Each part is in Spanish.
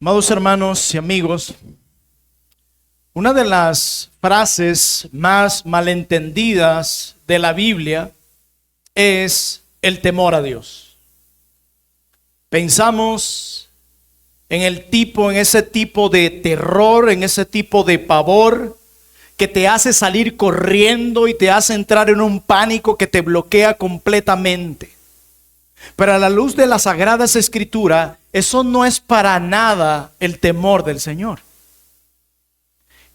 Amados hermanos y amigos, una de las frases más malentendidas de la Biblia es el temor a Dios. Pensamos en ese tipo de terror, en ese tipo de pavor que te hace salir corriendo y te hace entrar en un pánico que te bloquea completamente. Pero a la luz de las Sagradas Escrituras, eso no es para nada el temor del Señor.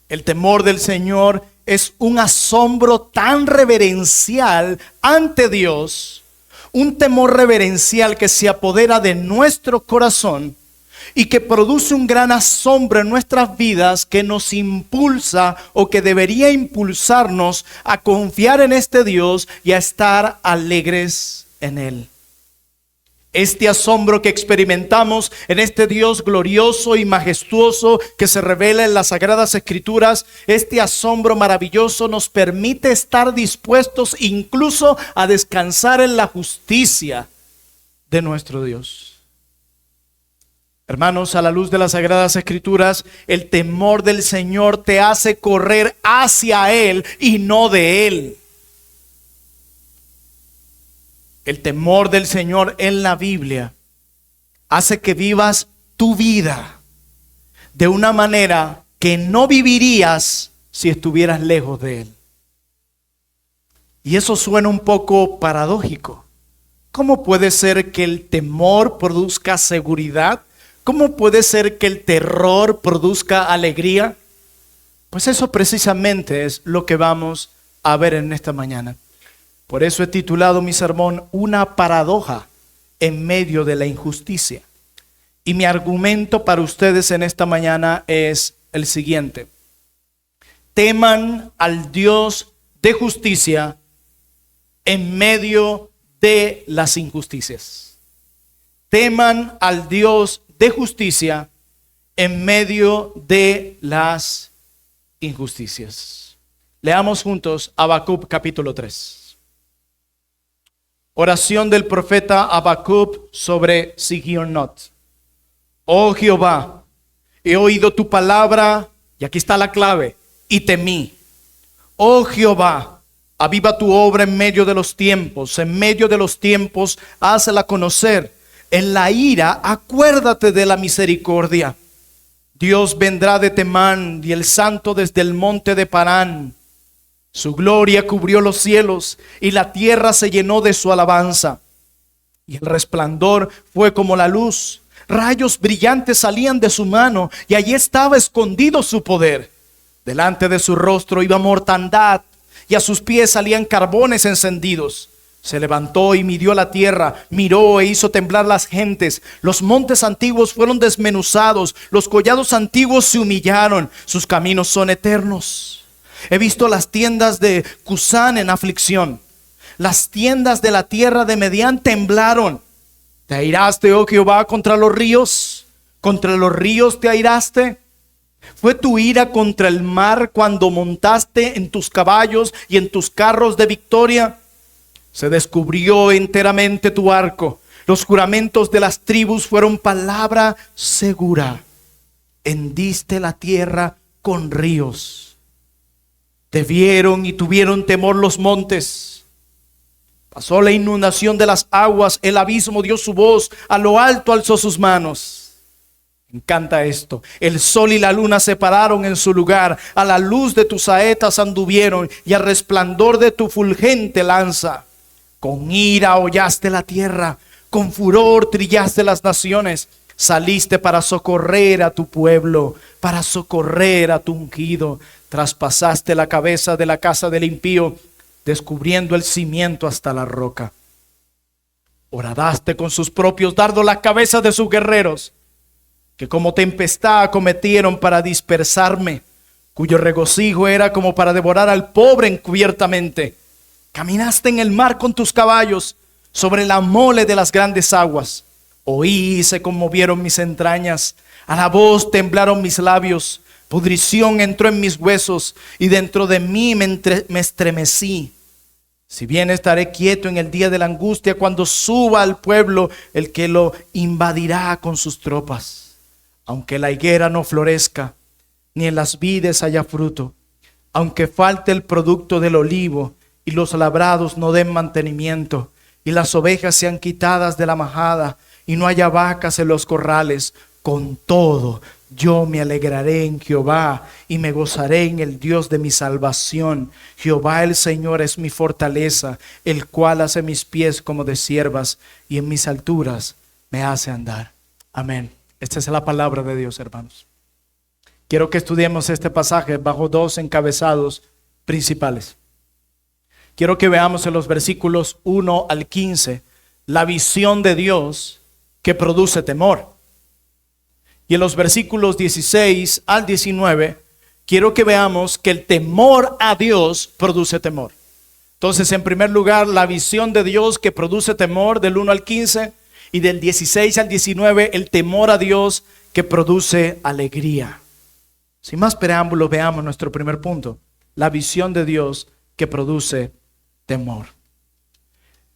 El temor del Señor es un asombro tan reverencial ante Dios, un temor reverencial que se apodera de nuestro corazón y que produce un gran asombro en nuestras vidas que nos impulsa o que debería impulsarnos a confiar en este Dios y a estar alegres en Él. Este asombro que experimentamos en este Dios glorioso y majestuoso que se revela en las Sagradas Escrituras, este asombro maravilloso nos permite estar dispuestos incluso a descansar en la justicia de nuestro Dios. Hermanos, a la luz de las Sagradas Escrituras, el temor del Señor te hace correr hacia Él y no de Él. El temor del Señor en la Biblia hace que vivas tu vida de una manera que no vivirías si estuvieras lejos de Él. Y eso suena un poco paradójico. ¿Cómo puede ser que el temor produzca seguridad? ¿Cómo puede ser que el terror produzca alegría? Pues eso precisamente es lo que vamos a ver en esta mañana. Por eso he titulado mi sermón Una paradoja en medio de la injusticia. Y mi argumento para ustedes en esta mañana es el siguiente: teman al Dios de justicia en medio de las injusticias. Teman al Dios de justicia en medio de las injusticias. Leamos juntos Habacuc capítulo 3. Oración del profeta Habacuc sobre Sigionot. Oh Jehová, he oído tu palabra, y aquí está la clave, y temí. Oh Jehová, aviva tu obra en medio de los tiempos, hazla conocer. En la ira, acuérdate de la misericordia. Dios vendrá de Temán y el santo desde el monte de Parán. Su gloria cubrió los cielos y la tierra se llenó de su alabanza. Y el resplandor fue como la luz. Rayos brillantes salían de su mano y allí estaba escondido su poder. Delante de su rostro iba mortandad y a sus pies salían carbones encendidos. Se levantó y midió la tierra, miró e hizo temblar las gentes. Los montes antiguos fueron desmenuzados, los collados antiguos se humillaron. Sus caminos son eternos. He visto las tiendas de Cusán en aflicción. Las tiendas de la tierra de Medián temblaron. ¿Te airaste, oh Jehová, contra los ríos? ¿Contra los ríos te airaste? ¿Fue tu ira contra el mar cuando montaste en tus caballos y en tus carros de victoria? Se descubrió enteramente tu arco. Los juramentos de las tribus fueron palabra segura. Hendiste la tierra con ríos. Te vieron y tuvieron temor los montes. Pasó la inundación de las aguas, el abismo dio su voz, a lo alto alzó sus manos. Me encanta esto. El sol y la luna se pararon en su lugar, a la luz de tus saetas anduvieron y al resplandor de tu fulgente lanza. Con ira hollaste la tierra, con furor trillaste las naciones. Saliste para socorrer a tu pueblo, para socorrer a tu ungido. Traspasaste la cabeza de la casa del impío, descubriendo el cimiento hasta la roca. Horadaste con sus propios dardos las cabezas de sus guerreros, que como tempestad acometieron para dispersarme, cuyo regocijo era como para devorar al pobre encubiertamente. Caminaste en el mar con tus caballos, sobre la mole de las grandes aguas. Oí y se conmovieron mis entrañas, a la voz temblaron mis labios. Pudrición entró en mis huesos y dentro de mí me estremecí. Si bien estaré quieto en el día de la angustia, cuando suba al pueblo el que lo invadirá con sus tropas. aunque la higuera no florezca, ni en las vides haya fruto, aunque falte el producto del olivo, y los labrados no den mantenimiento, y las ovejas sean quitadas de la majada, y no haya vacas en los corrales, con todo yo me alegraré en Jehová, y me gozaré en el Dios de mi salvación. Jehová el Señor es mi fortaleza, el cual hace mis pies como de ciervas, y en mis alturas me hace andar. Amén. Esta es la palabra de Dios, hermanos. Quiero que estudiemos este pasaje bajo dos encabezados principales. Quiero que veamos en los versículos 1 al 15 la visión de Dios que produce temor. Y en los versículos 16 al 19 quiero que veamos que el temor a Dios produce temor. Entonces, en primer lugar, la visión de Dios que produce temor del 1 al 15, y del 16 al 19, el temor a Dios que produce alegría. Sin más preámbulos, veamos nuestro primer punto, la visión de Dios que produce temor.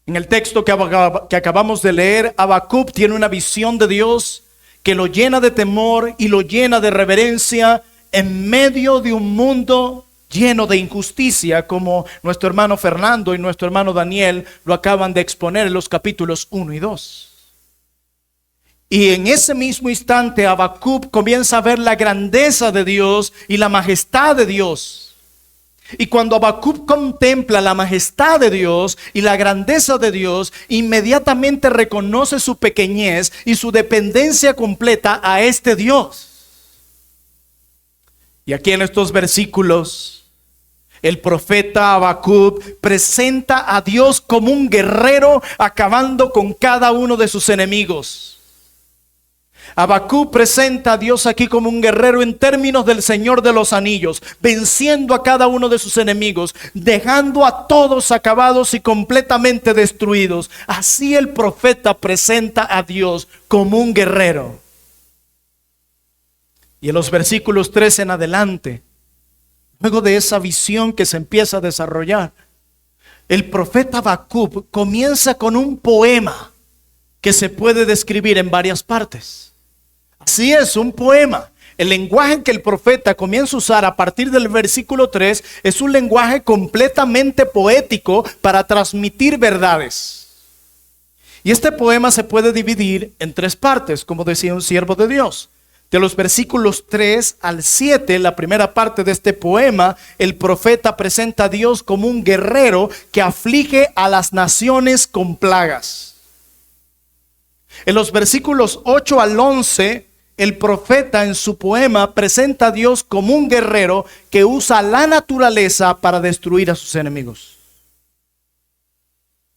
En el texto que acabamos de leer, Habacuc tiene una visión de Dios que lo llena de temor y lo llena de reverencia en medio de un mundo lleno de injusticia, como nuestro hermano Fernando y nuestro hermano Daniel lo acaban de exponer en los capítulos 1 y 2. Y en ese mismo instante Habacuc comienza a ver la grandeza de Dios y la majestad de Dios. Y cuando Habacuc contempla la majestad de Dios y la grandeza de Dios, inmediatamente reconoce su pequeñez y su dependencia completa a este Dios. Y aquí en estos versículos, el profeta Habacuc presenta a Dios como un guerrero acabando con cada uno de sus enemigos. Habacuc presenta a Dios aquí como un guerrero en términos del Señor de los Anillos, venciendo a cada uno de sus enemigos, dejando a todos acabados y completamente destruidos. Así el profeta presenta a Dios como un guerrero. Y en los versículos 3 en adelante, luego de esa visión que se empieza a desarrollar, el profeta Habacuc comienza con un poema que se puede describir en varias partes. Así es, un poema. El lenguaje que el profeta comienza a usar a partir del versículo 3 es un lenguaje completamente poético para transmitir verdades. Y este poema se puede dividir en tres partes, como decía un siervo de Dios. De los versículos 3 al 7, la primera parte de este poema, el profeta presenta a Dios como un guerrero que aflige a las naciones con plagas. En los versículos 8 al 11, el profeta en su poema presenta a Dios como un guerrero que usa la naturaleza para destruir a sus enemigos.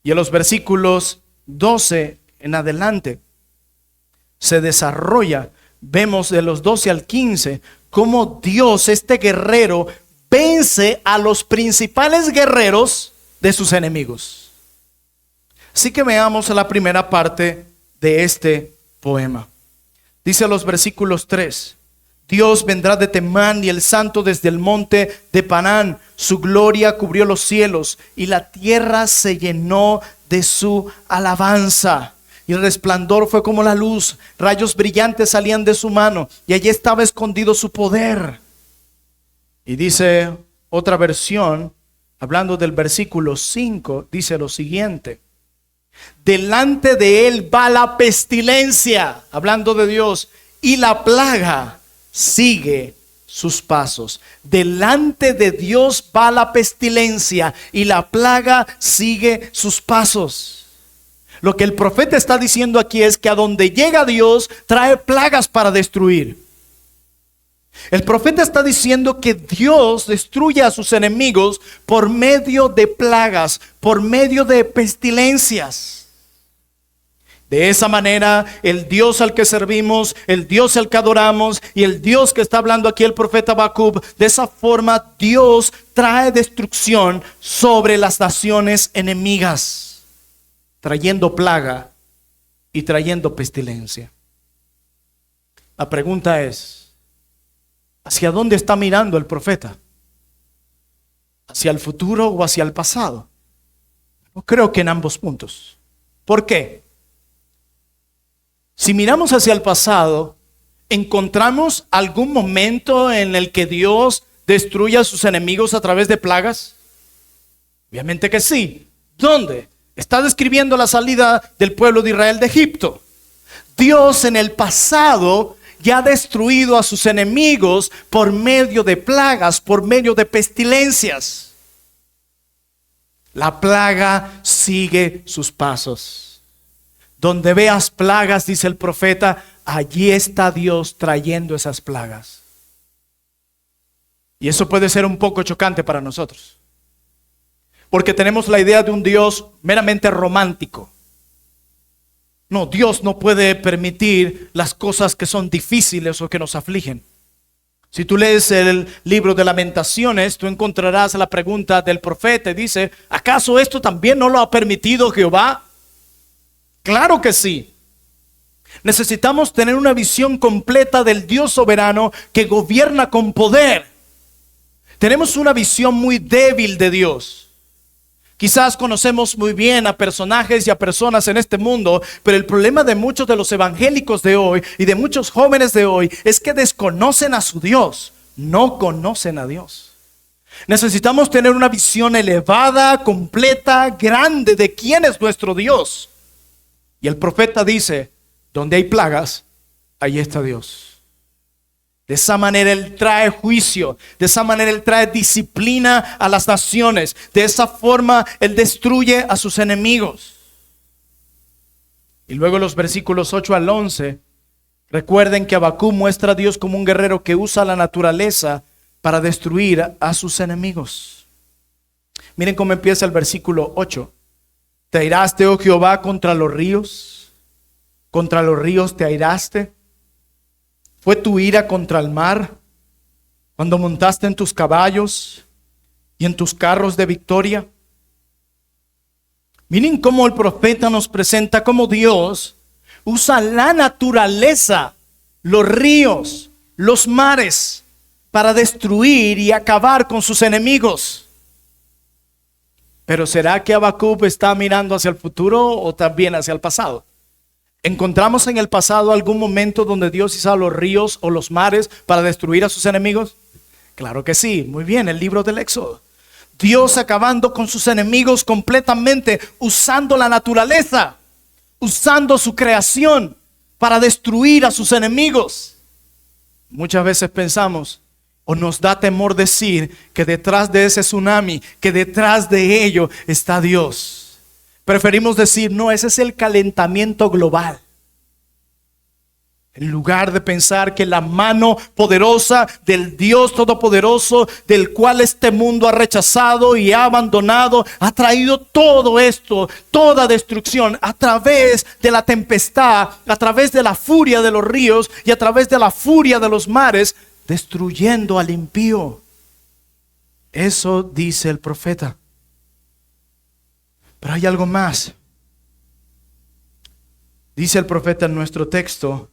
Y en los versículos 12 en adelante se desarrolla, vemos de los 12 al 15, cómo Dios, este guerrero, vence a los principales guerreros de sus enemigos. Así que veamos la primera parte de este poema. Dice los versículos 3: Dios vendrá de Temán y el santo desde el monte de Parán. Su gloria cubrió los cielos y la tierra se llenó de su alabanza. Y el resplandor fue como la luz, rayos brillantes salían de su mano y allí estaba escondido su poder. Y dice otra versión, hablando del versículo 5, dice lo siguiente: delante de él va la pestilencia, hablando de Dios, y la plaga sigue sus pasos. Delante de Dios va la pestilencia y la plaga sigue sus pasos. Lo que el profeta está diciendo aquí es que a donde llega Dios trae plagas para destruir. El profeta está diciendo que Dios destruye a sus enemigos por medio de plagas, por medio de pestilencias. De esa manera, el Dios al que servimos, el Dios al que adoramos y el Dios que está hablando aquí el profeta Habacuc, de esa forma Dios trae destrucción sobre las naciones enemigas, trayendo plaga y trayendo pestilencia. La pregunta es: ¿hacia dónde está mirando el profeta? ¿Hacia el futuro o hacia el pasado? No creo que en ambos puntos. ¿Por qué? Si miramos hacia el pasado, ¿Encontramos algún momento en el que Dios destruye a sus enemigos a través de plagas? Obviamente que sí. ¿Dónde? Está describiendo la salida del pueblo de Israel de Egipto. Dios en el pasado ya ha destruido a sus enemigos por medio de plagas, por medio de pestilencias. La plaga sigue sus pasos. Donde veas plagas, dice el profeta, allí está Dios trayendo esas plagas. Y eso puede ser un poco chocante para nosotros, porque tenemos la idea de un Dios meramente romántico. No, Dios no puede permitir las cosas que son difíciles o que nos afligen. Si tú lees el libro de Lamentaciones, tú encontrarás la pregunta del profeta y dice, ¿acaso esto también no lo ha permitido Jehová? Claro que sí. Necesitamos tener una visión completa del Dios soberano que gobierna con poder. Tenemos una visión muy débil de Dios. Quizás conocemos muy bien a personajes y a personas en este mundo, pero el problema de muchos de los evangélicos de hoy y de muchos jóvenes de hoy es que desconocen a su Dios, no conocen a Dios. Necesitamos tener una visión elevada, completa, grande de quién es nuestro Dios. Y el profeta dice, donde hay plagas, ahí está Dios. De esa manera Él trae juicio, de esa manera Él trae disciplina a las naciones, de esa forma Él destruye a sus enemigos. Y luego los versículos 8 al 11, recuerden que Habacuc muestra a Dios como un guerrero que usa la naturaleza para destruir a sus enemigos. Miren cómo empieza el versículo 8. ¿Te airaste, oh Jehová, contra los ríos? ¿Contra los ríos te airaste? ¿Fue tu ira contra el mar cuando montaste en tus caballos y en tus carros de victoria? Miren cómo el profeta nos presenta cómo Dios usa la naturaleza, los ríos, los mares, para destruir y acabar con sus enemigos. Pero ¿será que Habacuc está mirando hacia el futuro o también hacia el pasado? ¿Encontramos en el pasado algún momento donde Dios hizo los ríos o los mares para destruir a sus enemigos? Claro que sí, muy bien, el libro del Éxodo. Dios acabando con sus enemigos completamente, usando la naturaleza, usando su creación para destruir a sus enemigos. Muchas veces pensamos, o nos da temor decir, que detrás de ese tsunami, que detrás de ello está Dios. Preferimos decir, no, ese es el calentamiento global. En lugar de pensar que la mano poderosa del Dios Todopoderoso, del cual este mundo ha rechazado y ha abandonado, ha traído todo esto, toda destrucción a través de la tempestad, a través de la furia de los ríos y a través de la furia de los mares, destruyendo al impío. Eso dice el profeta. Pero hay algo más. Dice el profeta en nuestro texto,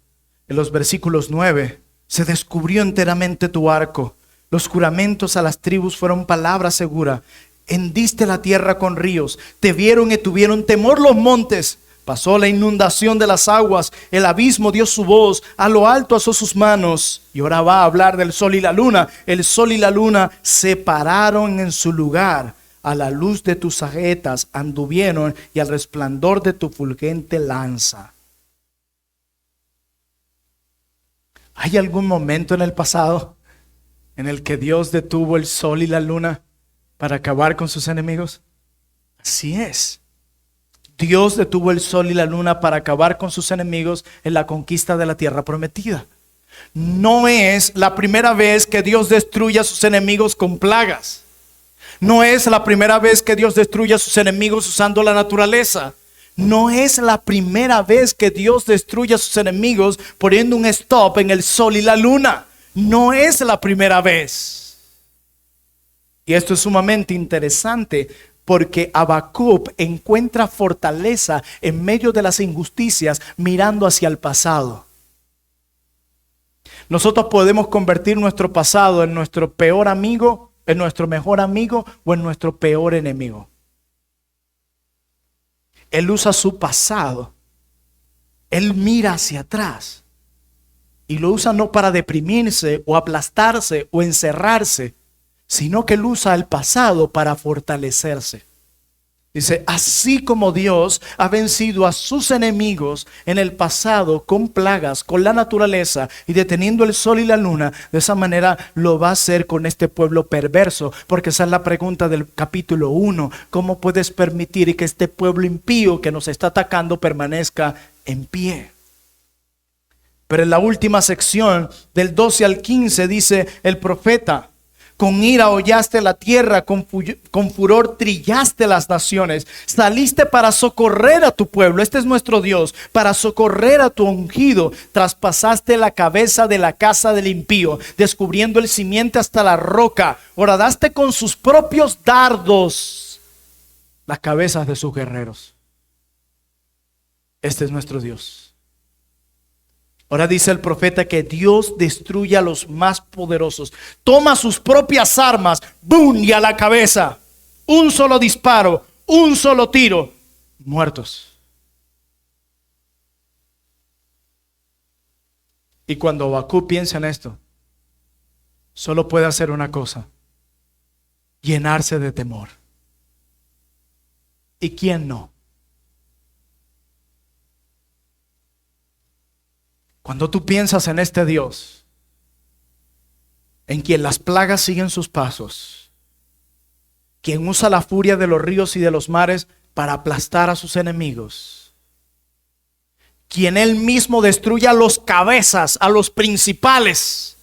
en los versículos 9, se descubrió enteramente tu arco. Los juramentos a las tribus fueron palabra segura. Hendiste la tierra con ríos. Te vieron y tuvieron temor los montes. Pasó la inundación de las aguas. El abismo dio su voz. A lo alto alzó sus manos. Y ahora va a hablar del sol y la luna. El sol y la luna se pararon en su lugar. A la luz de tus saetas anduvieron y al resplandor de tu fulgente lanza. ¿Hay algún momento en el pasado en el que Dios detuvo el sol y la luna para acabar con sus enemigos? Así es. Dios detuvo el sol y la luna para acabar con sus enemigos en la conquista de la tierra prometida. No es la primera vez que Dios destruye a sus enemigos con plagas. No es la primera vez que Dios destruye a sus enemigos usando la naturaleza. No es la primera vez que Dios destruye a sus enemigos poniendo un stop en el sol y la luna. No es la primera vez. Y esto es sumamente interesante porque Habacuc encuentra fortaleza en medio de las injusticias mirando hacia el pasado. Nosotros podemos convertir nuestro pasado en nuestro peor amigo, en nuestro mejor amigo o en nuestro peor enemigo. Él usa su pasado. Él mira hacia atrás Y lo usa no para deprimirse o aplastarse o encerrarse, sino que él usa el pasado para fortalecerse. Dice, así como Dios ha vencido a sus enemigos en el pasado con plagas, con la naturaleza y deteniendo el sol y la luna, de esa manera lo va a hacer con este pueblo perverso. Porque esa es la pregunta del capítulo 1. ¿Cómo puedes permitir que este pueblo impío que nos está atacando permanezca en pie? Pero en la última sección, del 12 al 15, dice el profeta, con ira hollaste la tierra, con furor trillaste las naciones, saliste para socorrer a tu pueblo, este es nuestro Dios, para socorrer a tu ungido, traspasaste la cabeza de la casa del impío, descubriendo el simiente hasta la roca, horadaste con sus propios dardos las cabezas de sus guerreros. Este es nuestro Dios. Ahora dice el profeta que Dios destruye a los más poderosos. Toma sus propias armas, ¡boom! Y a la cabeza. Un solo disparo, un solo tiro, muertos. Y cuando Habacuc piensa en esto, solo puede hacer una cosa: llenarse de temor. ¿Y quién no? Cuando tú piensas en este Dios, en quien las plagas siguen sus pasos, quien usa la furia de los ríos y de los mares para aplastar a sus enemigos, quien él mismo destruye a los cabezas, a los principales,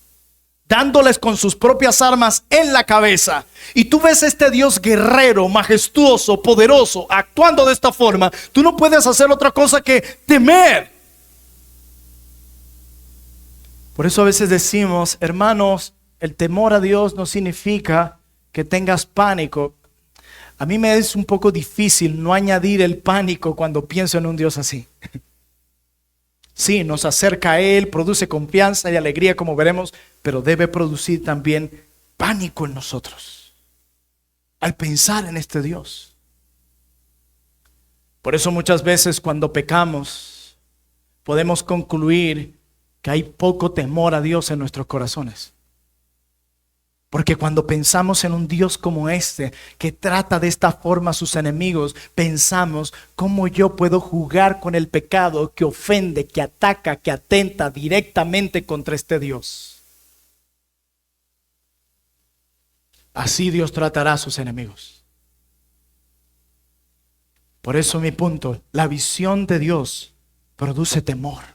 dándoles con sus propias armas en la cabeza. Y tú ves este Dios guerrero, majestuoso, poderoso, actuando de esta forma. Tú no puedes hacer otra cosa que temer. Por eso a veces decimos, hermanos, el temor a Dios no significa que tengas pánico. A mí me es un poco difícil no añadir el pánico cuando pienso en un Dios así. Sí, nos acerca a Él, produce confianza y alegría, como veremos, pero debe producir también pánico en nosotros al pensar en este Dios. Por eso muchas veces cuando pecamos podemos concluir que hay poco temor a Dios en nuestros corazones. Porque cuando pensamos en un Dios como este, que trata de esta forma a sus enemigos, pensamos, ¿cómo yo puedo jugar con el pecado que ofende, que ataca, que atenta directamente contra este Dios? Así Dios tratará a sus enemigos. Por eso mi punto, la visión de Dios produce temor.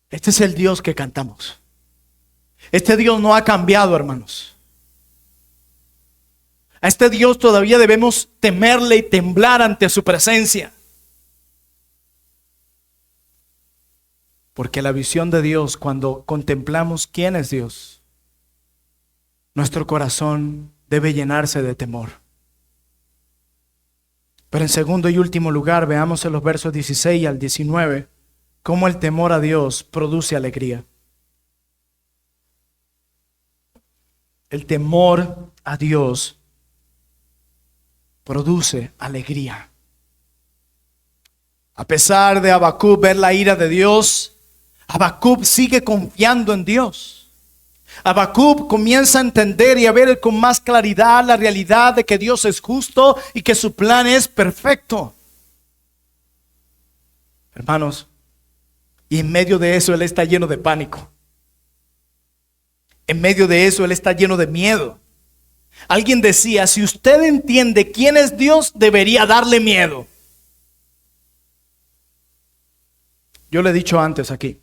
Este es el Dios que cantamos. Este Dios no ha cambiado, hermanos. A este Dios todavía debemos temerle y temblar ante su presencia. Porque la visión de Dios, cuando contemplamos quién es Dios, nuestro corazón debe llenarse de temor. Pero en segundo y último lugar, veamos en los versos 16 al 19, cómo el temor a Dios produce alegría. El temor a Dios produce alegría. A pesar de Habacuc ver la ira de Dios, Habacuc sigue confiando en Dios. Habacuc comienza a entender y a ver con más claridad la realidad de que Dios es justo y que su plan es perfecto. Hermanos, y en medio de eso él está lleno de pánico. En medio de eso él está lleno de miedo. Alguien decía, si usted entiende quién es Dios, debería darle miedo. Yo le he dicho antes aquí.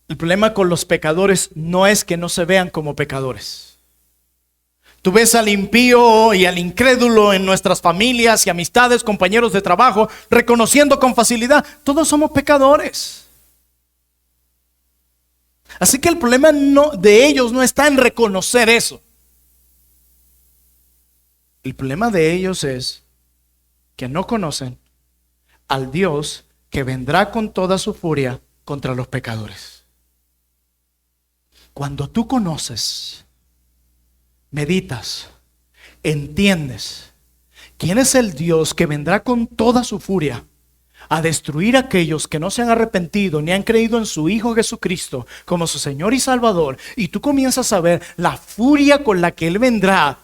El problema con los pecadores no es que no se vean como pecadores. Tú ves al impío y al incrédulo en nuestras familias y amistades, compañeros de trabajo, reconociendo con facilidad, todos somos pecadores. Así que el problema de ellos no está en reconocer eso. El problema de ellos es que no conocen al Dios que vendrá con toda su furia contra los pecadores. Cuando tú conoces, meditas, entiendes quién es el Dios que vendrá con toda su furia a destruir a aquellos que no se han arrepentido ni han creído en su Hijo Jesucristo como su Señor y Salvador, y tú comienzas a ver la furia con la que Él vendrá,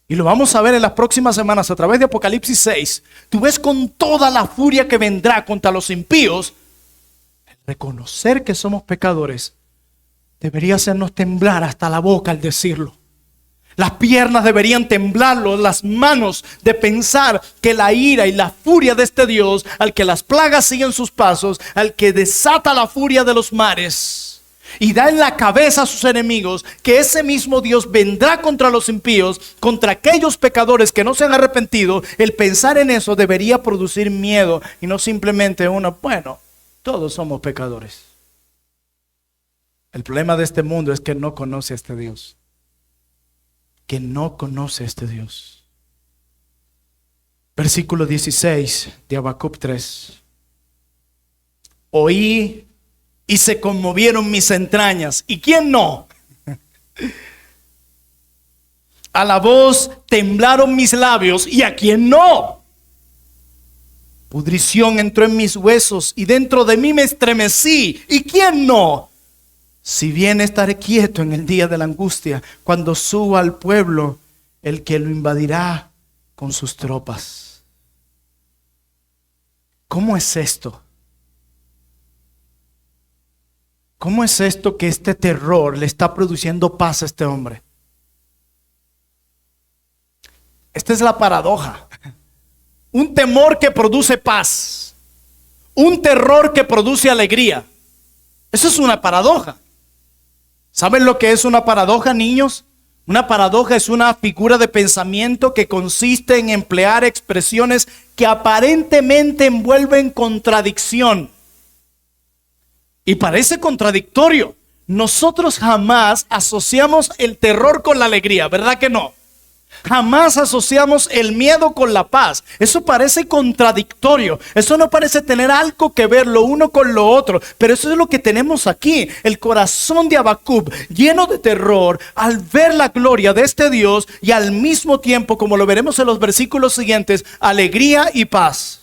y lo vamos a ver en las próximas semanas a través de Apocalipsis 6, tú ves con toda la furia que vendrá contra los impíos. Reconocer que somos pecadores debería hacernos temblar hasta la boca al decirlo. Las piernas deberían temblarlo, las manos, de pensar que la ira y la furia de este Dios, al que las plagas siguen sus pasos, al que desata la furia de los mares y da en la cabeza a sus enemigos, que ese mismo Dios vendrá contra los impíos, contra aquellos pecadores que no se han arrepentido. El pensar en eso debería producir miedo y no simplemente bueno, todos somos pecadores. El problema de este mundo es que no conoce a este Dios. Que no conoce a este Dios. Versículo 16 de Habacuc 3. Oí y se conmovieron mis entrañas. ¿Y quién no? A la voz temblaron mis labios. ¿Y a quién no? Pudrición entró en mis huesos y dentro de mí me estremecí. ¿Y quién no? Si bien estaré quieto en el día de la angustia, cuando suba al pueblo el que lo invadirá con sus tropas. ¿Cómo es esto? ¿Cómo es esto que este terror le está produciendo paz a este hombre? Esta es la paradoja. Un temor que produce paz. Un terror que produce alegría. Eso es una paradoja. ¿Saben lo que es una paradoja, niños? Una paradoja es una figura de pensamiento que consiste en emplear expresiones que aparentemente envuelven contradicción. Y parece contradictorio. Nosotros jamás asociamos el terror con la alegría, ¿verdad que no? Jamás asociamos el miedo con la paz. Eso parece contradictorio. Eso no parece tener algo que ver lo uno con lo otro. Pero eso es lo que tenemos aquí. El corazón de Habacuc lleno de terror al ver la gloria de este Dios y al mismo tiempo, como lo veremos en los versículos siguientes, alegría y paz.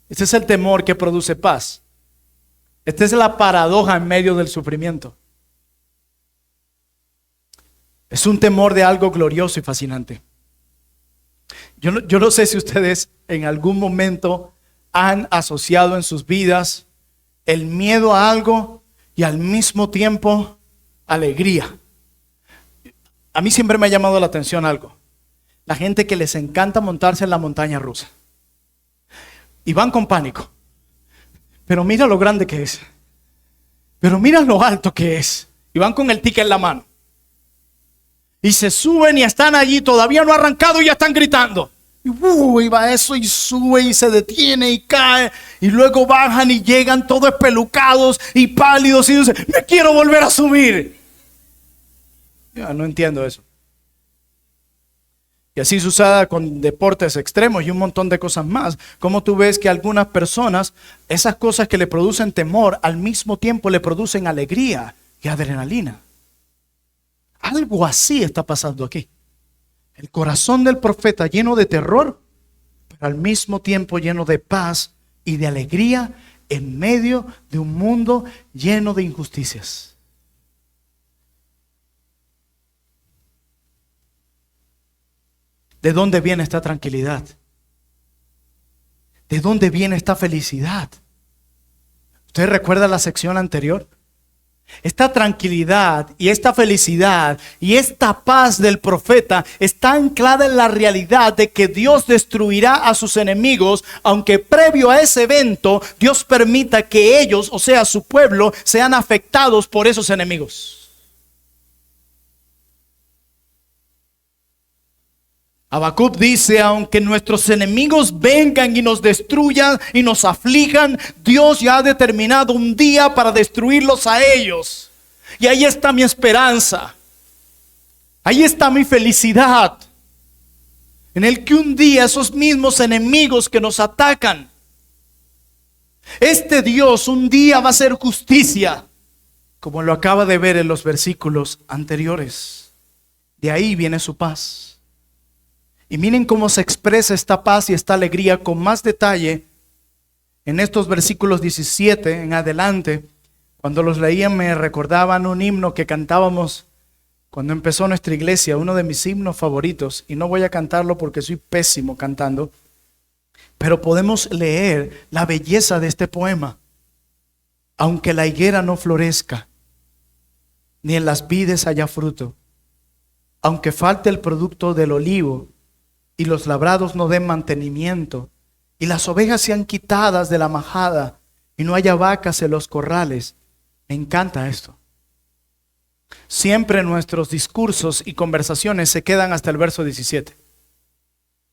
Este es el temor que produce paz. Esta es la paradoja en medio del sufrimiento. Es un temor de algo glorioso y fascinante. Yo no sé si ustedes en algún momento han asociado en sus vidas el miedo a algo y al mismo tiempo alegría. A mí siempre me ha llamado la atención algo. La gente que les encanta montarse en la montaña rusa. Y van con pánico. Pero mira lo grande que es. Pero mira lo alto que es. Y van con el ticket en la mano. Y se suben y están allí, todavía no ha arrancado y ya están gritando. Y va eso y sube y se detiene y cae. Y luego bajan y llegan todos espelucados y pálidos y dicen, me quiero volver a subir. Yo no entiendo eso. Y así sucede con deportes extremos y un montón de cosas más. Como tú ves que algunas personas, esas cosas que le producen temor, al mismo tiempo le producen alegría y adrenalina. Algo así está pasando aquí. El corazón del profeta lleno de terror, pero al mismo tiempo lleno de paz y de alegría en medio de un mundo lleno de injusticias. ¿De dónde viene esta tranquilidad? ¿De dónde viene esta felicidad? ¿Usted recuerda la sección anterior? Esta tranquilidad y esta felicidad y esta paz del profeta está anclada en la realidad de que Dios destruirá a sus enemigos, aunque previo a ese evento Dios permita que ellos, o sea su pueblo, sean afectados por esos enemigos. Habacuc dice, aunque nuestros enemigos vengan y nos destruyan y nos aflijan, Dios ya ha determinado un día para destruirlos a ellos. Y ahí está mi esperanza. Ahí está mi felicidad. En el que un día esos mismos enemigos que nos atacan, este Dios un día va a hacer justicia, como lo acaba de ver en los versículos anteriores. De ahí viene su paz. Y miren cómo se expresa esta paz y esta alegría con más detalle En estos versículos 17 en adelante, cuando los leía me recordaban un himno que cantábamos cuando empezó nuestra iglesia, uno de mis himnos favoritos, y no voy a cantarlo porque soy pésimo cantando, pero podemos leer la belleza de este poema. Aunque la higuera no florezca, ni en las vides haya fruto, aunque falte el producto del olivo, y los labrados no den mantenimiento, y las ovejas sean quitadas de la majada, y no haya vacas en los corrales. Me encanta esto. Siempre nuestros discursos y conversaciones se quedan hasta el verso 17.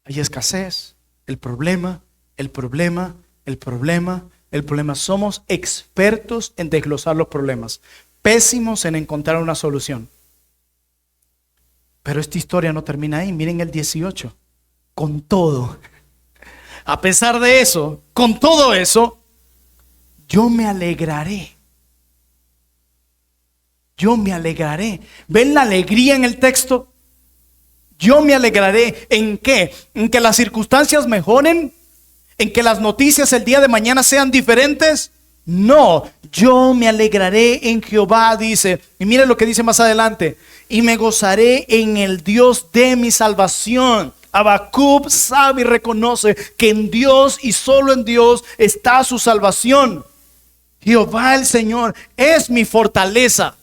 Hay escasez, el problema, el problema, el problema, el problema. Somos expertos en desglosar los problemas, pésimos en encontrar una solución. Pero esta historia no termina ahí. Miren el 18. Con todo, a pesar de eso, con todo eso, yo me alegraré. Yo me alegraré. ¿Ven la alegría en el texto? Yo me alegraré. ¿En qué? ¿En que las circunstancias mejoren? ¿En que las noticias el día de mañana sean diferentes? No, yo me alegraré en Jehová, dice. Y mire lo que dice más adelante. Y me gozaré en el Dios de mi salvación. Habacuc sabe y reconoce que en Dios y solo en Dios está su salvación. Jehová el Señor es mi fortaleza,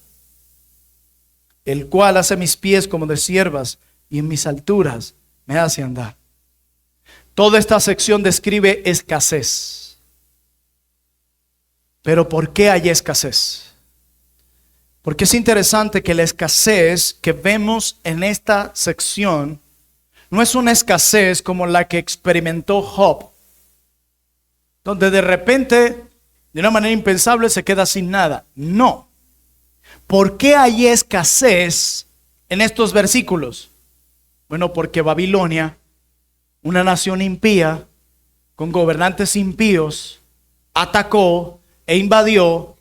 el cual hace mis pies como de ciervas y en mis alturas me hace andar. Toda esta sección describe escasez. Pero ¿por qué hay escasez? Porque es interesante que la escasez que vemos en esta sección no es una escasez como la que experimentó Job, donde de repente, de una manera impensable, se queda sin nada. No. ¿Por qué hay escasez en estos versículos? Bueno, porque Babilonia, una nación impía, con gobernantes impíos, atacó e invadió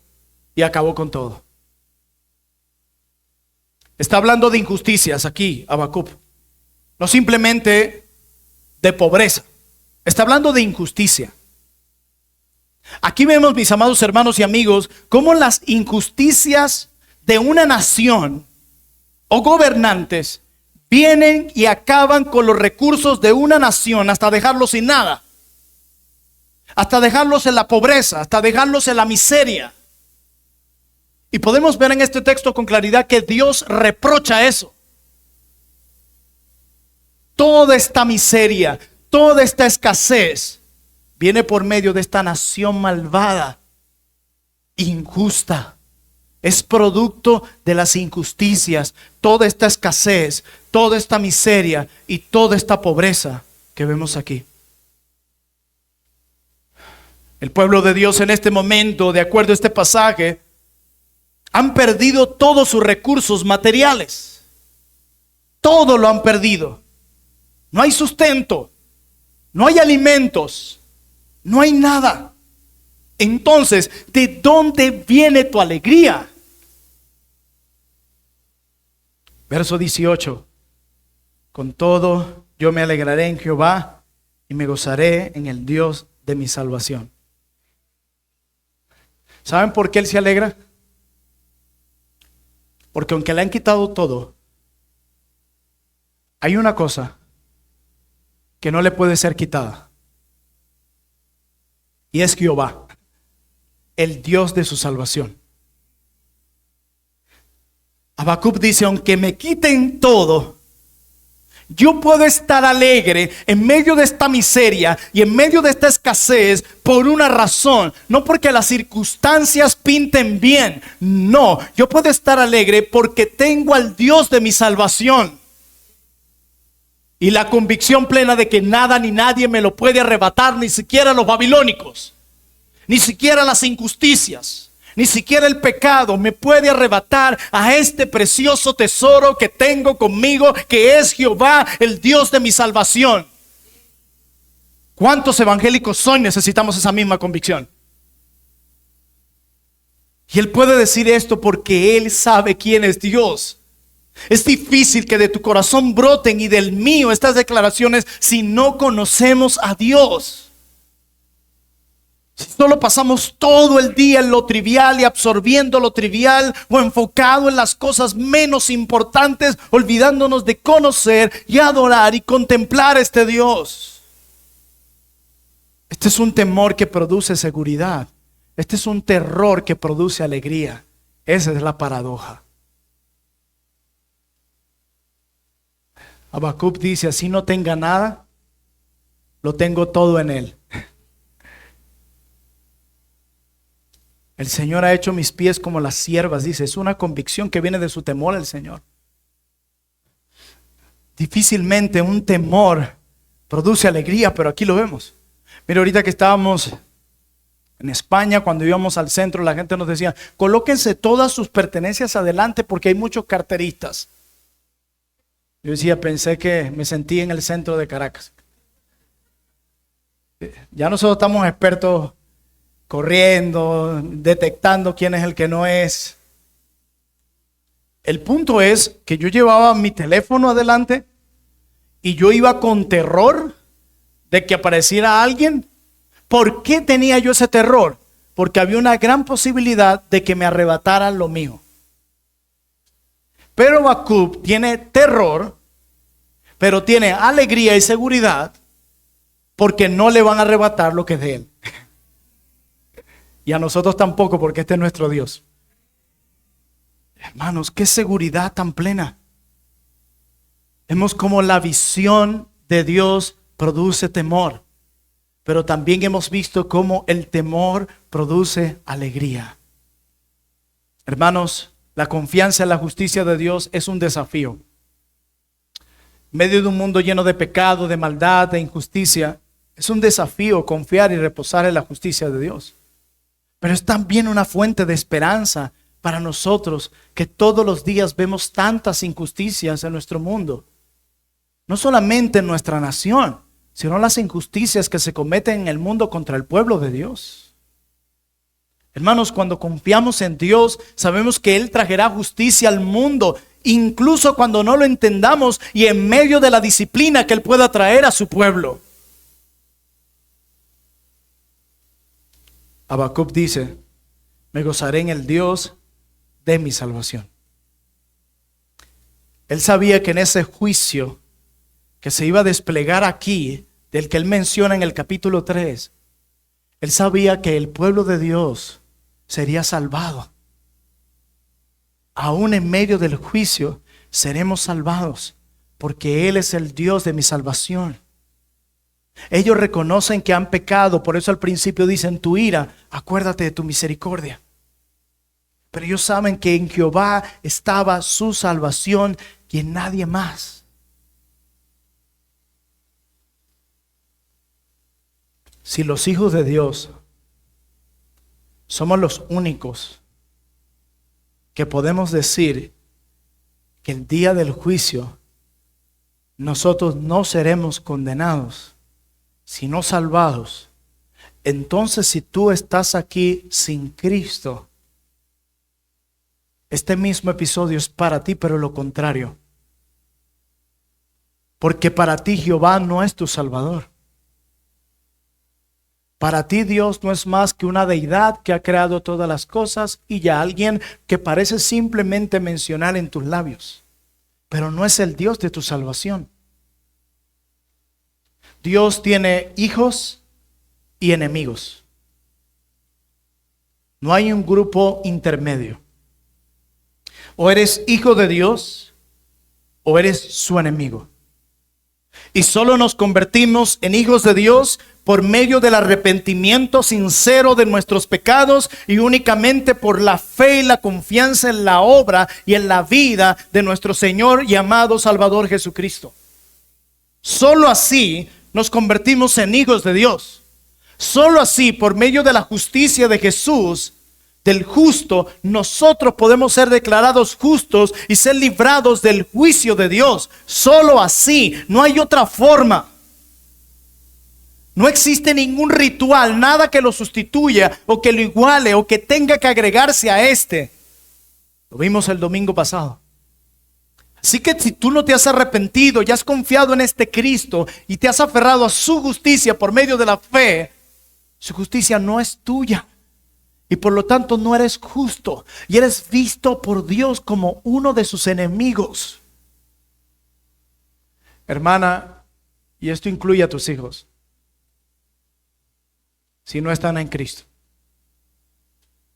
y acabó con todo. Está hablando de injusticias aquí, Habacuc. No simplemente de pobreza. Está hablando de injusticia. Aquí vemos, mis amados hermanos y amigos, cómo las injusticias de una nación o gobernantes vienen y acaban con los recursos de una nación hasta dejarlos sin nada. Hasta dejarlos en la pobreza, hasta dejarlos en la miseria. Y podemos ver en este texto con claridad que Dios reprocha eso. Toda esta miseria, toda esta escasez viene por medio de esta nación malvada, injusta. Es producto de las injusticias, toda esta escasez, toda esta miseria y toda esta pobreza que vemos aquí. El pueblo de Dios en este momento, de acuerdo a este pasaje, han perdido todos sus recursos materiales. Todo lo han perdido. No hay sustento, no hay alimentos, no hay nada. Entonces, ¿de dónde viene tu alegría? Verso 18. Con todo, yo me alegraré en Jehová y me gozaré en el Dios de mi salvación. ¿Saben por qué él se alegra? Porque aunque le han quitado todo, hay una cosa que no le puede ser quitada. Y es Jehová, el Dios de su salvación. Habacuc dice, aunque me quiten todo, yo puedo estar alegre en medio de esta miseria y en medio de esta escasez por una razón. No porque las circunstancias pinten bien. No, yo puedo estar alegre porque tengo al Dios de mi salvación. Y la convicción plena de que nada ni nadie me lo puede arrebatar, ni siquiera los babilónicos, ni siquiera las injusticias, ni siquiera el pecado me puede arrebatar a este precioso tesoro que tengo conmigo, que es Jehová, el Dios de mi salvación. ¿Cuántos evangélicos hoy necesitamos esa misma convicción? Y él puede decir esto porque él sabe quién es Dios. Es difícil que de tu corazón broten y del mío estas declaraciones si no conocemos a Dios. Si solo pasamos todo el día en lo trivial y absorbiendo lo trivial o enfocado en las cosas menos importantes, olvidándonos de conocer y adorar y contemplar a este Dios. Este es un temor que produce seguridad. Este es un terror que produce alegría. Esa es la paradoja. Habacuc dice, así no tenga nada, lo tengo todo en Él. El Señor ha hecho mis pies como las ciervas, dice. Es una convicción que viene de su temor al Señor. Difícilmente un temor produce alegría, pero aquí lo vemos. Mira, ahorita que estábamos en España, cuando íbamos al centro, la gente nos decía, colóquense todas sus pertenencias adelante porque hay muchos carteristas. Yo decía, pensé que me sentí en el centro de Caracas. Ya nosotros estamos expertos corriendo, detectando quién es el que no es. El punto es que yo llevaba mi teléfono adelante y yo iba con terror de que apareciera alguien. ¿Por qué tenía yo ese terror? Porque había una gran posibilidad de que me arrebataran lo mío. Pero Habacuc tiene terror, pero tiene alegría y seguridad porque no le van a arrebatar lo que es de él. Y a nosotros tampoco, porque este es nuestro Dios. Hermanos, qué seguridad tan plena. Vemos cómo la visión de Dios produce temor, pero también hemos visto cómo el temor produce alegría. Hermanos, la confianza en la justicia de Dios es un desafío. En medio de un mundo lleno de pecado, de maldad, de injusticia, es un desafío confiar y reposar en la justicia de Dios. Pero es también una fuente de esperanza para nosotros que todos los días vemos tantas injusticias en nuestro mundo. No solamente en nuestra nación, sino las injusticias que se cometen en el mundo contra el pueblo de Dios. Hermanos, cuando confiamos en Dios, sabemos que Él traerá justicia al mundo, incluso cuando no lo entendamos y en medio de la disciplina que Él pueda traer a su pueblo. Habacuc dice, me gozaré en el Dios de mi salvación. Él sabía que en ese juicio que se iba a desplegar aquí, del que él menciona en el capítulo 3, él sabía que el pueblo de Dios sería salvado. Aún en medio del juicio seremos salvados, porque Él es el Dios de mi salvación. Ellos reconocen que han pecado, por eso al principio dicen, tu ira, acuérdate de tu misericordia. Pero ellos saben que en Jehová estaba su salvación y en nadie más. Si los hijos de Dios somos los únicos que podemos decir que el día del juicio nosotros no seremos condenados, sino salvados, entonces si tú estás aquí sin Cristo, este mismo episodio es para ti, pero lo contrario. Porque para ti Jehová no es tu Salvador. Para ti Dios no es más que una deidad que ha creado todas las cosas y ya alguien que parece simplemente mencionar en tus labios, pero no es el Dios de tu salvación. Dios tiene hijos y enemigos. No hay un grupo intermedio. O eres hijo de Dios o eres su enemigo. Y solo nos convertimos en hijos de Dios por medio del arrepentimiento sincero de nuestros pecados y únicamente por la fe y la confianza en la obra y en la vida de nuestro Señor y amado Salvador Jesucristo. Solo así nos convertimos en hijos de Dios. Solo así, por medio de la justicia de Jesús, del justo, nosotros podemos ser declarados justos y ser librados del juicio de Dios. Solo así, no hay otra forma. No existe ningún ritual, nada que lo sustituya o que lo iguale o que tenga que agregarse a este. Lo vimos el domingo pasado. Así que si tú no te has arrepentido y has confiado en este Cristo y te has aferrado a su justicia por medio de la fe, Su justicia no es tuya. Y por lo tanto no eres justo. Y eres visto por Dios como uno de sus enemigos. Hermana, y esto incluye a tus hijos, si no están en Cristo.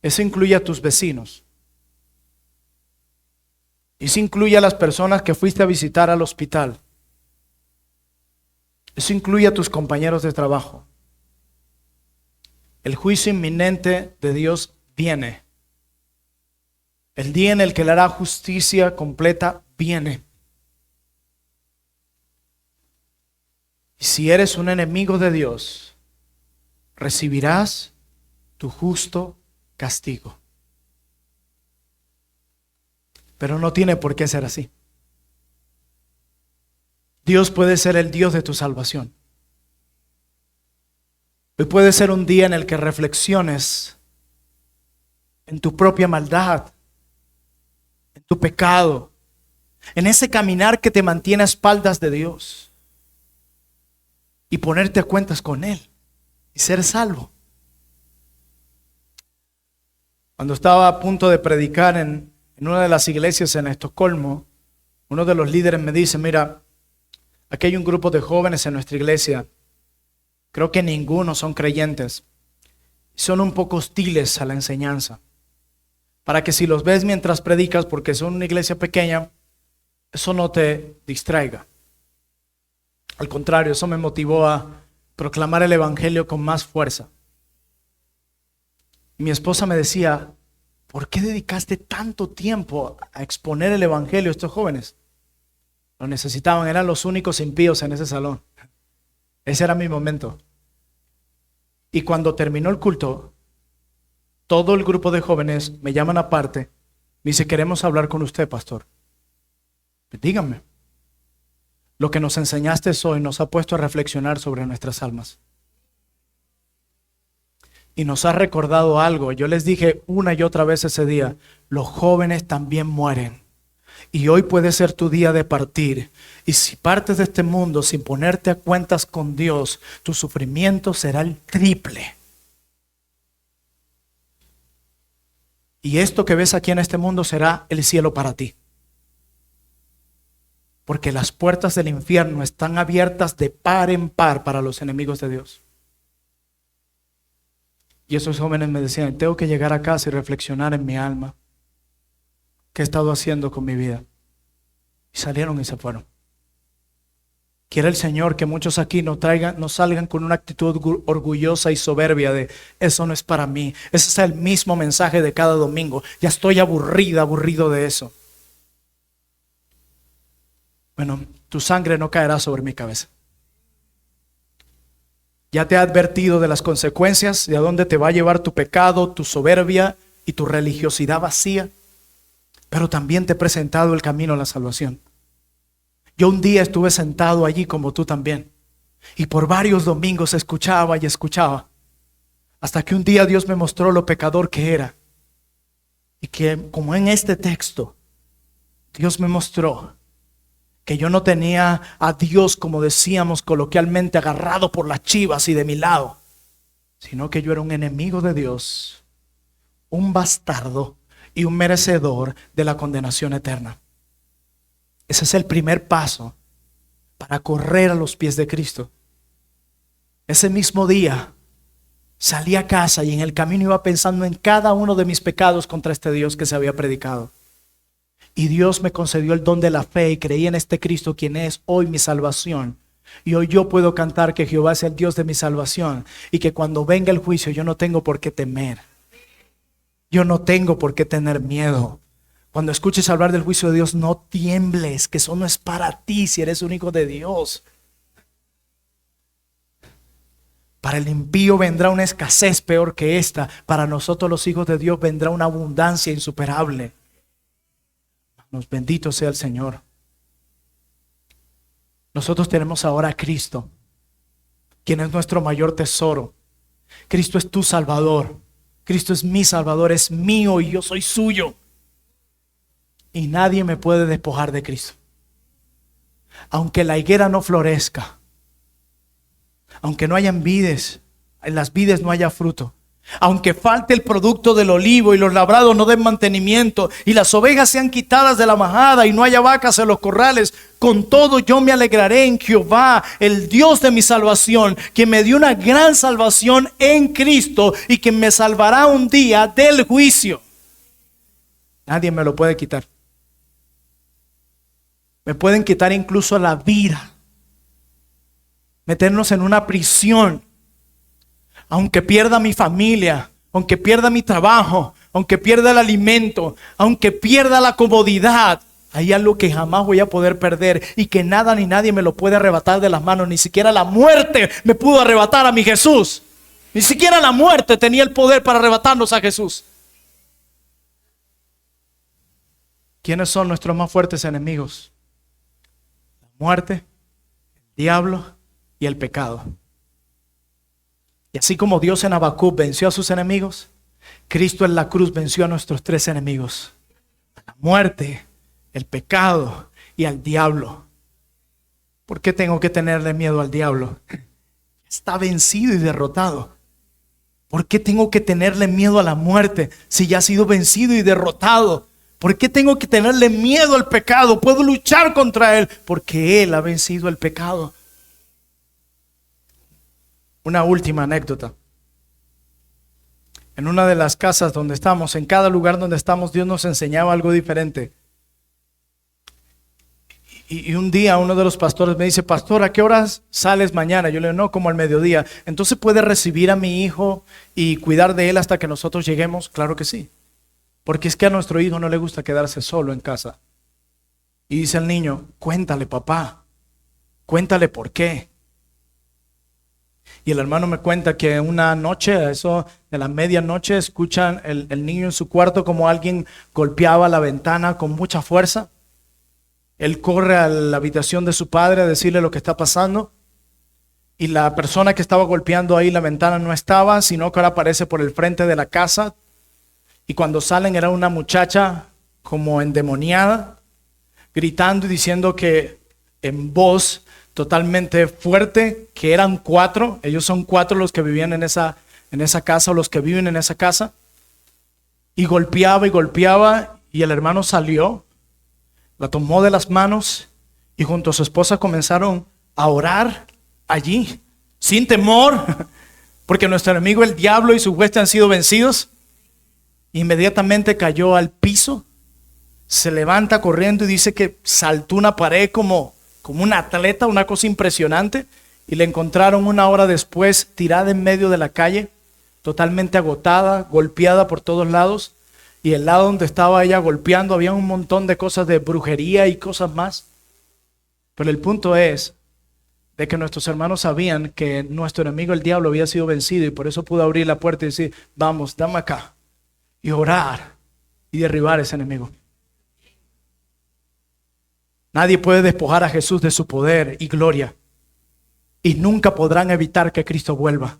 Eso incluye a tus vecinos. Eso incluye a las personas que fuiste a visitar al hospital. Eso incluye a tus compañeros de trabajo. El juicio inminente de Dios viene. El día en el que le hará justicia completa viene. Y si eres un enemigo de Dios, recibirás tu justo castigo. Pero no tiene por qué ser así. Dios puede ser el Dios de tu salvación. Hoy puede ser un día en el que reflexiones en tu propia maldad, en tu pecado, en ese caminar que te mantiene a espaldas de Dios y ponerte a cuentas con Él y ser salvo. Cuando estaba a punto de predicar en una de las iglesias en Estocolmo, uno de los líderes me dice: mira, aquí hay un grupo de jóvenes en nuestra iglesia. Creo que ninguno son creyentes. Son un poco hostiles a la enseñanza. Para que si los ves mientras predicas, porque son una iglesia pequeña, eso no te distraiga. Al contrario, eso me motivó a proclamar el evangelio con más fuerza. Mi esposa me decía: ¿por qué dedicaste tanto tiempo a exponer el evangelio a estos jóvenes? Lo necesitaban, eran los únicos impíos en ese salón. Ese era mi momento. Y cuando terminó el culto, todo el grupo de jóvenes me llaman aparte. Me dice: queremos hablar con usted, pastor. Pues díganme. Lo que nos enseñaste hoy nos ha puesto a reflexionar sobre nuestras almas. Y nos ha recordado algo. Yo les dije una y otra vez ese día: los jóvenes también mueren. Y hoy puede ser tu día de partir. Y si partes de este mundo sin ponerte a cuentas con Dios, tu sufrimiento será el triple. Y esto que ves aquí en este mundo será el cielo para ti. Porque las puertas del infierno están abiertas de par en par para los enemigos de Dios. Y esos jóvenes me decían: tengo que llegar a casa y reflexionar en mi alma. ¿Qué he estado haciendo con mi vida? Y salieron y se fueron. Quiere el Señor que muchos aquí no salgan con una actitud orgullosa y soberbia de: eso no es para mí. Ese es el mismo mensaje de cada domingo. Ya estoy aburrido de eso. Bueno, tu sangre no caerá sobre mi cabeza. Ya te he advertido de las consecuencias, de a dónde te va a llevar tu pecado, tu soberbia y tu religiosidad vacía. Pero también te he presentado el camino a la salvación. Yo un día estuve sentado allí como tú también. Y por varios domingos escuchaba y escuchaba. Hasta que un día Dios me mostró lo pecador que era. Y que, como en este texto, Dios me mostró que yo no tenía a Dios, como decíamos coloquialmente, agarrado por las chivas y de mi lado, sino que yo era un enemigo de Dios, un bastardo y un merecedor de la condenación eterna. Ese es el primer paso para correr a los pies de Cristo. Ese mismo día salí a casa y en el camino iba pensando en cada uno de mis pecados contra este Dios que se había predicado. Y Dios me concedió el don de la fe y creí en este Cristo, quien es hoy mi salvación. Y hoy yo puedo cantar que Jehová es el Dios de mi salvación y que cuando venga el juicio yo no tengo por qué temer. Yo no tengo por qué tener miedo. Cuando escuches hablar del juicio de Dios, no tiembles, que eso no es para ti si eres un hijo de Dios. Para el impío vendrá una escasez peor que esta. Para nosotros los hijos de Dios vendrá una abundancia insuperable. Bendito sea el Señor. Nosotros tenemos ahora a Cristo, quien es nuestro mayor tesoro. Cristo es tu Salvador. Cristo es mi Salvador, es mío y yo soy suyo. Y nadie me puede despojar de Cristo. Aunque la higuera no florezca, aunque no hayan vides en las vides no haya fruto, aunque falte el producto del olivo y los labrados no den mantenimiento y las ovejas sean quitadas de la majada y no haya vacas en los corrales, con todo yo me alegraré en Jehová, el Dios de mi salvación, que me dio una gran salvación en Cristo y que me salvará un día del juicio. Nadie me lo puede quitar. Me pueden quitar incluso la vida, meternos en una prisión. Aunque pierda mi familia, aunque pierda mi trabajo, aunque pierda el alimento, aunque pierda la comodidad, hay algo que jamás voy a poder perder y que nada ni nadie me lo puede arrebatar de las manos. Ni siquiera la muerte me pudo arrebatar a mi Jesús. Ni siquiera la muerte tenía el poder para arrebatarnos a Jesús. ¿Quiénes son nuestros más fuertes enemigos? La muerte, el diablo y el pecado. Y así como Dios en Habacuc venció a sus enemigos, Cristo en la cruz venció a nuestros tres enemigos: a la muerte, el pecado y al diablo. ¿Por qué tengo que tenerle miedo al diablo? Está vencido y derrotado. ¿Por qué tengo que tenerle miedo a la muerte si ya ha sido vencido y derrotado? ¿Por qué tengo que tenerle miedo al pecado? Puedo luchar contra él porque él ha vencido el pecado. Una última anécdota. En una de las casas donde estamos, en cada lugar donde estamos, Dios nos enseñaba algo diferente. Y un día uno de los pastores me dice: pastor, ¿a qué horas sales mañana? Yo le digo: no, como al mediodía. Entonces, ¿puede recibir a mi hijo y cuidar de él hasta que nosotros lleguemos? Claro que sí. Porque es que a nuestro hijo no le gusta quedarse solo en casa. Y dice el niño: cuéntale, papá, cuéntale por qué. Y el hermano me cuenta que una noche, a eso de la medianoche, escuchan el niño en su cuarto como alguien golpeaba la ventana con mucha fuerza. Él corre a la habitación de su padre a decirle lo que está pasando. Y la persona que estaba golpeando ahí la ventana no estaba, sino que ahora aparece por el frente de la casa. Y cuando salen era una muchacha como endemoniada, gritando y diciendo que en voz totalmente fuerte, que eran 4, ellos son 4 los que vivían en esa casa, o los que viven en esa casa, y golpeaba, y el hermano salió, la tomó de las manos, y junto a su esposa comenzaron a orar allí, sin temor, porque nuestro enemigo el diablo y su hueste han sido vencidos. Inmediatamente cayó al piso, se levanta corriendo y dice que saltó una pared como un atleta, una cosa impresionante, y le encontraron una hora después tirada en medio de la calle, totalmente agotada, golpeada por todos lados, y el lado donde estaba ella golpeando había un montón de cosas de brujería y cosas más. Pero el punto es de que nuestros hermanos sabían que nuestro enemigo el diablo había sido vencido, y por eso pudo abrir la puerta y decir: vamos, dame acá, y orar y derribar a ese enemigo. Nadie puede despojar a Jesús de su poder y gloria, y nunca podrán evitar que Cristo vuelva.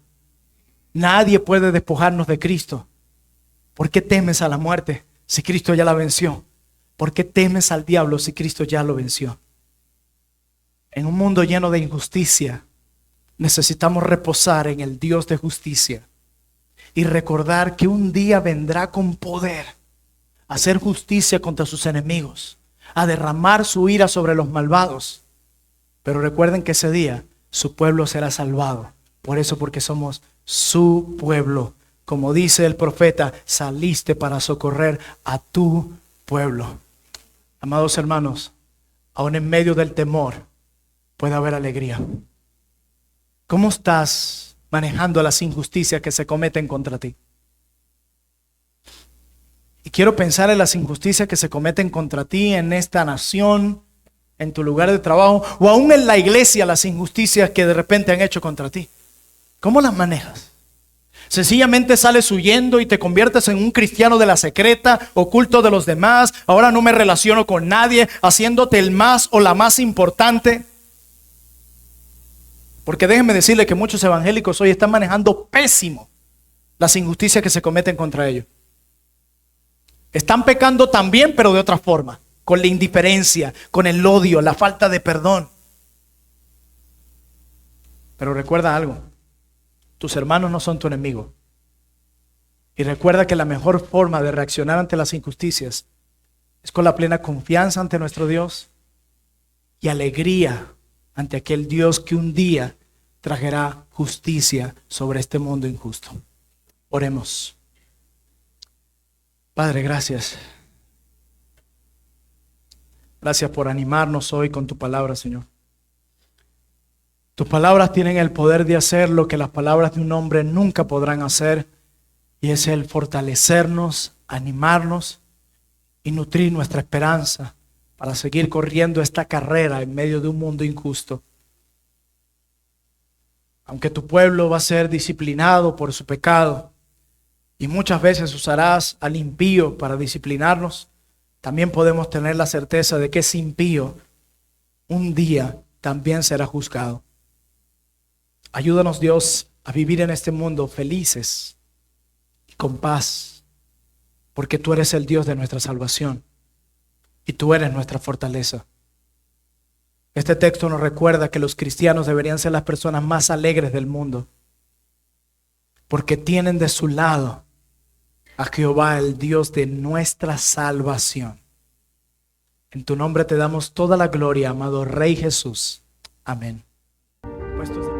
Nadie puede despojarnos de Cristo. ¿Por qué temes a la muerte si Cristo ya la venció? ¿Por qué temes al diablo si Cristo ya lo venció? En un mundo lleno de injusticia, necesitamos reposar en el Dios de justicia y recordar que un día vendrá con poder a hacer justicia contra sus enemigos, a derramar su ira sobre los malvados. Pero recuerden que ese día su pueblo será salvado. Por eso, porque somos su pueblo. Como dice el profeta: saliste para socorrer a tu pueblo. Amados hermanos, aún en medio del temor puede haber alegría. ¿Cómo estás manejando las injusticias que se cometen contra ti? Y quiero pensar en las injusticias que se cometen contra ti en esta nación, en tu lugar de trabajo, o aún en la iglesia, las injusticias que de repente han hecho contra ti. ¿Cómo las manejas? Sencillamente sales huyendo y te conviertes en un cristiano de la secreta, oculto de los demás. Ahora no me relaciono con nadie, haciéndote el más o la más importante. Porque déjenme decirle que muchos evangélicos hoy están manejando pésimo las injusticias que se cometen contra ellos. Están pecando también, pero de otra forma, con la indiferencia, con el odio, la falta de perdón. Pero recuerda algo: Tus hermanos no son tu enemigo. Y recuerda que la mejor forma de reaccionar ante las injusticias es con la plena confianza ante nuestro Dios y alegría ante aquel Dios que un día traerá justicia sobre este mundo injusto. Oremos. Padre, gracias. Gracias por animarnos hoy con tu palabra, Señor. Tus palabras tienen el poder de hacer lo que las palabras de un hombre nunca podrán hacer, y es el fortalecernos, animarnos y nutrir nuestra esperanza para seguir corriendo esta carrera en medio de un mundo injusto. Aunque tu pueblo va a ser disciplinado por su pecado y muchas veces usarás al impío para disciplinarnos, también podemos tener la certeza de que ese impío un día también será juzgado. Ayúdanos, Dios, a vivir en este mundo felices y con paz, porque tú eres el Dios de nuestra salvación y tú eres nuestra fortaleza. Este texto nos recuerda que los cristianos deberían ser las personas más alegres del mundo, porque tienen de su lado a Jehová, el Dios de nuestra salvación. En tu nombre te damos toda la gloria, amado Rey Jesús. Amén. Puestos de